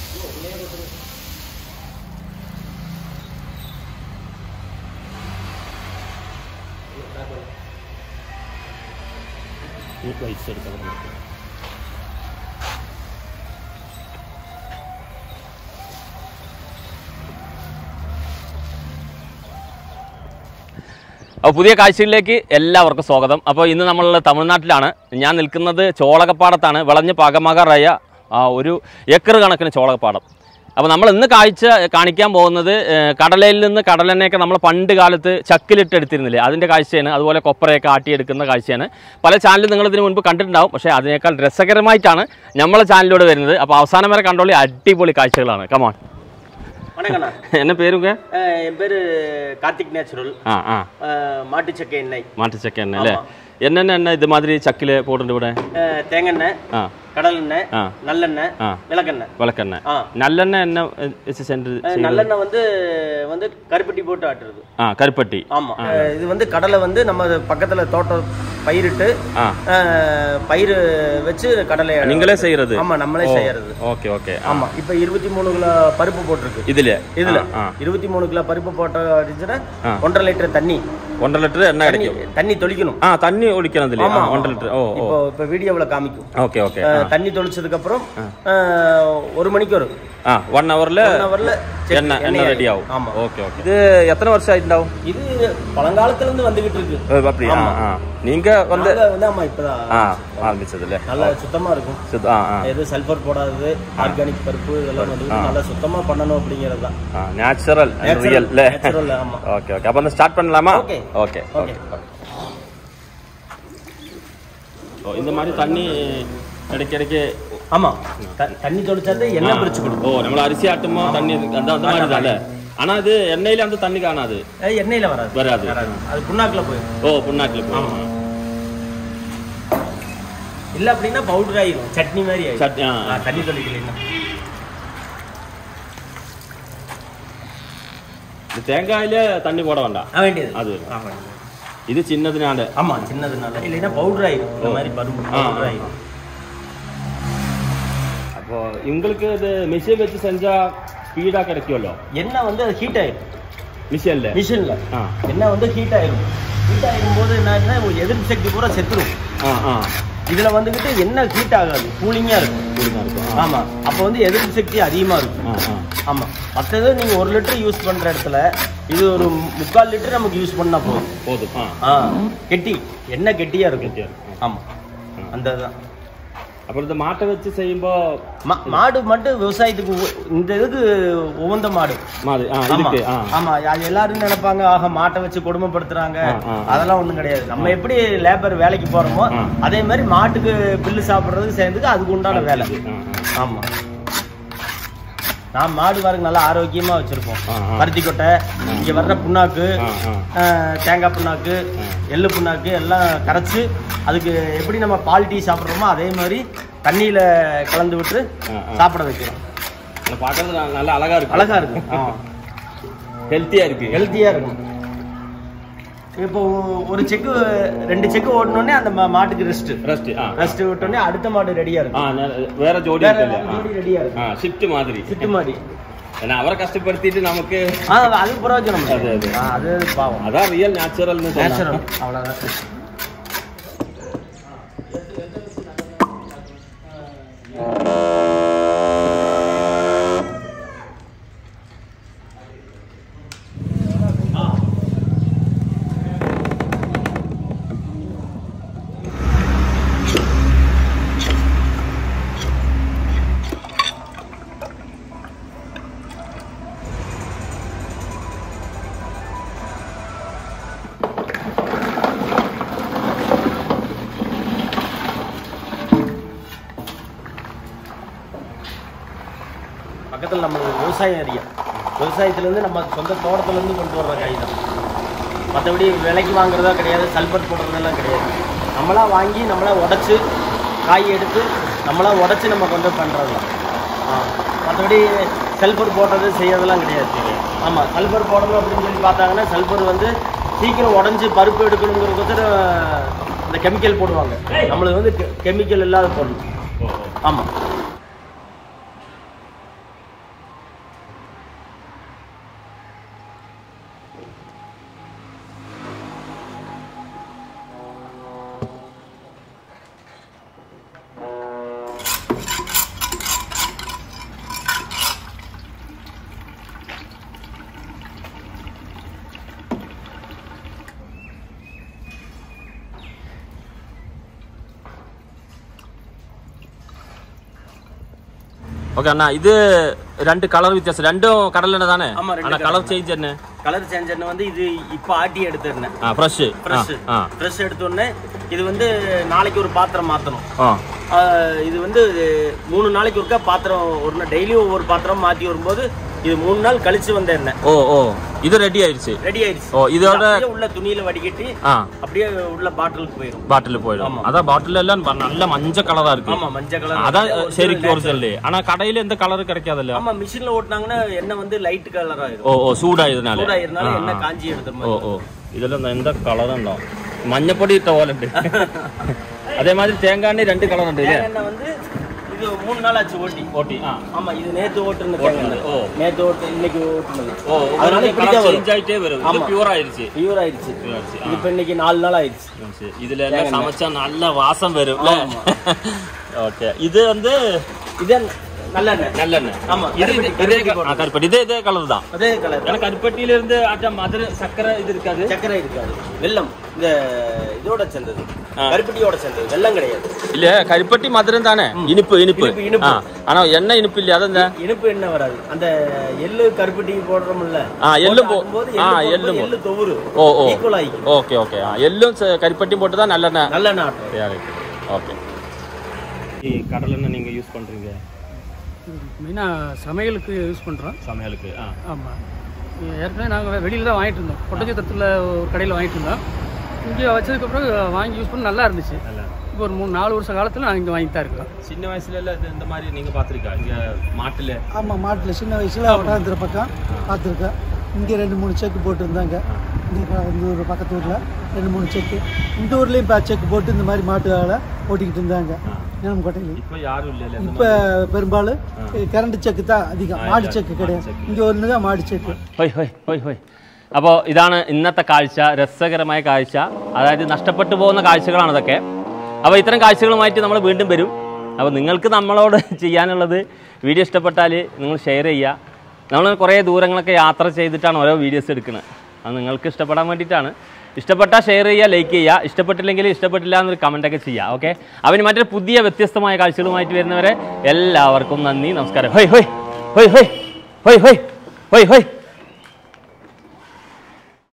അപ്പോൾ പുതിയ കാഴ്ചകളിലേക്ക് എല്ലാവർക്കും സ്വാഗതം. അപ്പോൾ ഇന്ന് നമ്മൾ തമിഴ്നാട്ടിലാണ്. ഞാൻ നിൽക്കുന്നത് ചോളകപ്പാടത്താണ്. വിളഞ്ഞ് പാകമാകാറായ ഒരു ഏക്കർ കണക്കിന് ചോളകപ്പാടം. അപ്പോൾ നമ്മൾ ഇന്ന് കാണിക്കാൻ പോകുന്നത് കടലയിൽ നിന്ന് കടലെണ്ണയൊക്കെ നമ്മൾ പണ്ട് കാലത്ത് ചക്കിലിട്ട് എടുത്തിരുന്നില്ലേ, അതിൻ്റെ കാഴ്ചയാണ്. അതുപോലെ കൊപ്പറയൊക്കെ ആട്ടിയെടുക്കുന്ന കാഴ്ചയാണ്. പല ചാനലും നിങ്ങളിതിന് മുൻപ് കണ്ടിട്ടുണ്ടാവും. പക്ഷേ അതിനേക്കാൾ രസകരമായിട്ടാണ് നമ്മളെ ചാനലിലൂടെ വരുന്നത്. അപ്പോൾ അവസാനം വരെ കണ്ടോളി, അടിപൊളി കാഴ്ചകളാണ്. കമോൺ. என்ன பேருங்க? என் பேரு கார்த்திக் நேச்சுரல். மாட்டுச்சக்கை எண்ணெய். மாட்டுச்சக்கை எண்ணெய் இல்ல, என்னென்ன எண்ணெய் இது மாதிரி சக்கில போட்டு விட? தேங்காய், கடலெண்ணெய், நல்லெண்ணெய், விளக்கெண்ணெய். விளக்கெண்ணெய். நல்லெண்ணெய் என்ன சென்று? நல்லெண்ணெய் வந்து கருப்பட்டி போட்டு ஆட்டுறது. கருப்பட்டி. ஆமா. இது வந்து கடலை வந்து நம்ம பக்கத்துல தோட்டம் பயிரிட்டு பயிர் வச்சு கடலை நீங்களே செய்யறது? ஆமா, நம்மளே செய்யறது. Okay okay. ஆமா. இப்ப 23 கிலோ பருப்பு போட்டிருக்கு இதுல. 23 கிலோ பருப்பு போட்ட அடிச்சுனா 1.5 லிட்டர் தண்ணி. 1.5 லிட்டர் என்ன கிடைக்கும்? தண்ணி தொளிக்கணும். தண்ணி ஒளிக்கணும் இல்ல? 1.5 லிட்டர். இப்போ வீடியோல காமிக்கும். Okay okay. தண்ணி தொளிச்சதுக்கு அப்புறம் 1 மணிக்கு வரும். 1 ஹவர்ல என்ன ரெடி ஆகும். ஆமா. Okay okay. இது எத்தனை வருஷம் ஆயிட்டாவும்? இது பழங்காலத்துல இருந்து வந்துகிட்டு இருக்கு. அப்படியே நீங்க வந்து ஆமா இப்பதான் ஆரம்பிச்சது இல்ல? நல்லா சுத்தமா இருக்கும். எது சல்பர் போடாதது, ஆர்கானிக் பருப்பு இதெல்லாம் வந்து நல்லா சுத்தமா பண்ணணும் அப்படிங்கிறது தான். நேச்சுரல் ரியல் இல்ல? நேச்சுரல். ஆமா. Okay okay. அப்ப ஸ்டார்ட் பண்ணலாமா? Okay okay okay. இந்த மாதிரி தண்ணி இடைக்கிடைக்கு. ஆமா, தண்ணி தொளிச்சாது எண்ணெய் பிரிச்சு கொடுக்கும். நம்மள அரிசி ஆட்டுமோ தண்ணி அந்த மாதிரி தானே? ஆனா அது எண்ணெயில அந்த தண்ணி காணாது. எண்ணெயில வராது. அது புண்ணாக்குல போயிடும். புண்ணாக்குல போயிடும். இல்ல அப்படின்னா பவுடர் ஆயிடும், சட்னி மாதிரி ஆயிடும். தண்ணி தொளிக்கலைன்னா தேங்காயில தண்ணி போட வேண்டாம். வேண்டியது அது. இது சின்னதுனால. ஆமா, சின்னதுனால. இல்லைன்னா பவுடர் ஆயிடும். இந்த மாதிரி பருப்பு பவுடர் ஆயிடும். அப்போ உங்களுக்கு இது மிஷின் வச்சு செஞ்சா ஸ்பீடா கிடைக்கும்ல? எண்ணெய் வந்து அது ஹீட் ஆயிடும். மிஷின்ல எண்ணெய் வந்து ஹீட் ஆயிடும். ஹீட் ஆகும் போது என்ன, எதிர்ப்பு சக்தி பூரா செத்துரும். இதுல வந்துகிட்டு எண்ணெய் ஹீட் ஆகாது, கூலிங்கா இருக்கும். ஆமா. அப்ப வந்து எதிர்ப்பு சக்தி அதிகமா இருக்கும். ஆமா. மற்றது நீங்க 1 லிட்டர் யூஸ் பண்ற இடத்துல இது ஒரு 3/4 லிட்டர் நமக்கு யூஸ் பண்ணா போதும். கெட்டி எண்ணெய் கெட்டியா இருக்கும். ஆமா, அந்த அப்புறம் இந்த மாட்டை வச்சு செய்யும்போ மாடு மட்டும் விவசாயத்துக்கு இந்த இதுக்கு உகந்த மாடு. ஆமா, எல்லாரும் நினைப்பாங்க ஆக மாட்டை வச்சு கொடுமைப்படுத்துறாங்க. அதெல்லாம் ஒண்ணும் கிடையாது. நம்ம எப்படி லேபர் வேலைக்கு போறோமோ அதே மாதிரி மாட்டுக்கு பில்லு சாப்பிடுறதுக்கு சேர்ந்துக்கு அதுக்கு உண்டான வேலை. ஆமா. நான் மாடு பாருங்க நல்லா ஆரோக்கியமா வச்சிருக்கோம். பருத்தி கொட்டை, இங்க வர்ற புண்ணாக்கு, தேங்காய் புண்ணாக்கு, எள்ளு புண்ணாக்கு எல்லாம் கரைச்சு அதுக்கு எப்படி நம்ம பால் டீ சாப்பிட்றோமோ அதே மாதிரி தண்ணியில கலந்து விட்டு சாப்பிட வைக்கிறோம். பார்க்கறது நல்லா அழகா இருக்கும். ஹெல்த்தியா இருக்கும். இப்போ ஒரு செக்கு 2 செக்கு ஓடனோடனே அந்த மாட்டுக்கு ரெஸ்ட் விட்டோடனே அடுத்த மாடு ரெடியா இருக்கும். வேற ஜோடி ரெடியா இருக்கும். ஷிஃப்ட் மாதிரி. ஏன்னா அவரை கஷ்டப்படுத்திட்டு நமக்கு அது பிரயோஜனம். அது பாவம். அதான் ரியல் நேச்சுரல். அவ்வளவுதான். பக்கத்தில் நம்ம விவசாயம் ஏரியா. விவசாயத்துலேருந்து நம்ம சொந்த தோட்டத்துலேருந்து கொண்டு வர்ற காய் தான். மற்றபடி விலைக்கு வாங்குறதா கிடையாது, சல்பர் போடுறதெல்லாம் கிடையாது. நம்மளாக வாங்கி நம்மளாக உடச்சி காய் எடுத்து நம்மளாக உடச்சி நம்ம கொண்டு பண்ணுறது தான். மற்றபடி சல்பர் போடுறது செய்யறதெல்லாம் கிடையாது. ஆமாம், சல்பர் போடணும் அப்படின்னு சொல்லி பார்த்தாங்கன்னா சல்பர் வந்து சீக்கிரம் உடஞ்சி பருப்பு எடுக்கணுங்கிறதுக்கு இந்த கெமிக்கல் போடுவாங்க. நம்மளுக்கு வந்து கெமிக்கல் இல்லாத பொருள். ஆமாம். ഓക്കെ അണ്ണാ ഇത് രണ്ട് കളർ വ്യത്യാസം രണ്ടും കടലെണ്ണ താനേ ஆமா ரெண்டு അണ്ണാ കളർ ചേഞ്ച് തന്നെ கலர் சேஞ்சர்னு வந்து இது இப்போ ஆட்டி எடுத்துறேன் ഫ്രഷ് ஃப்ரெஷ் எடுத்த உடனே இது வந்து நாளைக்கு ஒரு பாத்திரம் மாத்தணும் இது வந்து 3 நாளைக்கு ஒருக்கா பாத்திரம் ஒரு டெய்லியும் ஒவ்வொரு பாத்திரம் மாத்தி வரும்போது இது 3 நாள் கழிச்சு வந்த எண்ணெய் இது ரெடி ஆயிடுச்சு இதோட உள்ள துணியில வடிகட்டி அப்படியே உள்ள பாட்டிலுக்கு போயிடும் அதான் பாட்டில் எல்லாம் நல்ல மஞ்சள் கலரா இருக்கு ஆமா மஞ்சள் கலர் அதான் சரிக்கு ஒரிஜினல் ஆனா கடையில எந்த கலர் கிடைக்காதுல்ல ஆமா மிஷின்ல ஓட்டுனாங்கன்னா எண்ணெய் வந்து லைட் கலரா ஆயிடும் சூடாயிருந்தால எண்ணெய் காஞ்சி எடுத்துற இதெல்லாம் எந்த கலர் ഉണ്ടോ മഞ്ഞപ്പൊടി ഇട്ട പോലെ ഉണ്ട് അതേമാതിരി തേങ്ങ എണ്ണ രണ്ട് കളർ ഉണ്ട് எண்ணெய் வந்து இது 3 நாள் ஆச்சு ஓட்டி ஆமா இது நேத்து ஓட்டுன தேங்காய் நேத்து ஓட்டு இன்னைக்கு ஓட்டுனது அதனால இப்படி தான் சேஞ்ச் ஆயிட்டே வரும் இது பியூர் ஆயிருச்சு இது இப்ப இன்னைக்கு 4 நாள் ஆயிருச்சு இதுல எல்லாம் சமைச்சா நல்ல வாசம் வரும் ஓகே இது வந்து இது நல்லெண்ணெய் ஆமா கருப்பட்டி இதே கலர் தான் அதே கலர் ஏன்னா கருப்பட்டியில இருந்து மதுரை சக்கரை இருக்காது வெல்லம் இந்த இதோட சேர்ந்தது கருப்பட்டியோட சேர்ந்தது வெல்லம் கிடையாது இல்ல கருப்பட்டி மதுரம் தானே இனிப்பு ஆனா எண்ணெய் இனிப்பு இல்லையா அதான் இனிப்பு எண்ணெய் வராது அந்த எள்ளு கருப்பட்டி போடுறோம்ல எள்ளு தொவுரு ஈக்குவல் ஆகி ஓகே எள்ளும் கருப்பட்டியும் போட்டு தான் நல்லெண்ணெய் ஓகே கடலெண்ணெய் நீங்க யூஸ் பண்றீங்க மெயினாக சமையலுக்கு யூஸ் பண்ணுறோம் சமையலுக்கு ஆமாம் ஏற்கனவே நாங்கள் வெளியில் தான் வாங்கிட்டு இருந்தோம் கொட்டச்சத்திரத்தில் ஒரு கடையில் வாங்கிட்டு இருந்தோம் இங்கே வச்சதுக்கப்புறம் வாங்கி யூஸ் பண்ண நல்லா இருந்துச்சு இப்போ ஒரு 3-4 வருஷ காலத்தில் நாங்கள் இங்கே வாங்கி தான் இருக்கிறோம் சின்ன வயசுல இந்த மாதிரி நீங்கள் பார்த்துருக்கா இங்கே மாட்டில் ஆமாம் மாட்டில் சின்ன வயசில் ஒட்டாந்திர பக்கம் பார்த்துருக்கேன் இங்கே 2-3 செக்கு போட்டுருந்தாங்க இந்த ஒரு பக்கத்து ஊரில் 2-3 செக்கு இந்த ஊர்லேயும் செக்கு போட்டு இந்த மாதிரி மாட்டு வேலை ஓட்டிக்கிட்டு இருந்தாங்க கோட்டையில் இப்போ யாரும் இல்லை இப்போ பெரும்பாலும் கரண்ட் செக்கு தான் அதிகம் மாடு செக்கு கிடையாது இங்கே ஒன்று தான் மாடு செக்கு ഹോയ് അപ്പോൾ ഇതാണ് ഇന്നത്തെ കാഴ്ച രസകരമായ കാഴ്ച അതായത് നഷ്ടപ്പെട്ടു പോകുന്ന കാഴ്ചകളാണ് ഇതൊക്കെ അപ്പോൾ ഇത്തരം കാഴ്ചകളുമായിട്ട് നമ്മൾ വീണ്ടും വരും അപ്പോൾ നിങ്ങൾക്ക് നമ്മളോട് ചെയ്യാനുള്ളത് വീഡിയോ ഇഷ്ടപ്പെട്ടാൽ നിങ്ങൾ ഷെയർ ചെയ്യുക നമ്മൾ കുറേ ദൂരങ്ങളൊക്കെ യാത്ര ചെയ്തിട്ടാണ് ഓരോ വീഡിയോസ് എടുക്കുന്നത് അത് നിങ്ങൾക്ക് ഇഷ്ടപ്പെടാൻ വേണ്ടിയിട്ടാണ് ഇഷ്ടപ്പെട്ടാൽ ഷെയർ ചെയ്യുക ലൈക്ക് ചെയ്യുക ഇഷ്ടപ്പെട്ടില്ലെങ്കിൽ ഇഷ്ടപ്പെട്ടില്ല എന്നൊരു കമൻറ്റൊക്കെ ചെയ്യുക ഓക്കെ അവന് മറ്റൊരു പുതിയ വ്യത്യസ്തമായ കാഴ്ചകളുമായിട്ട് വരുന്നവരെ എല്ലാവർക്കും നന്ദി നമസ്കാരം ഹോയ്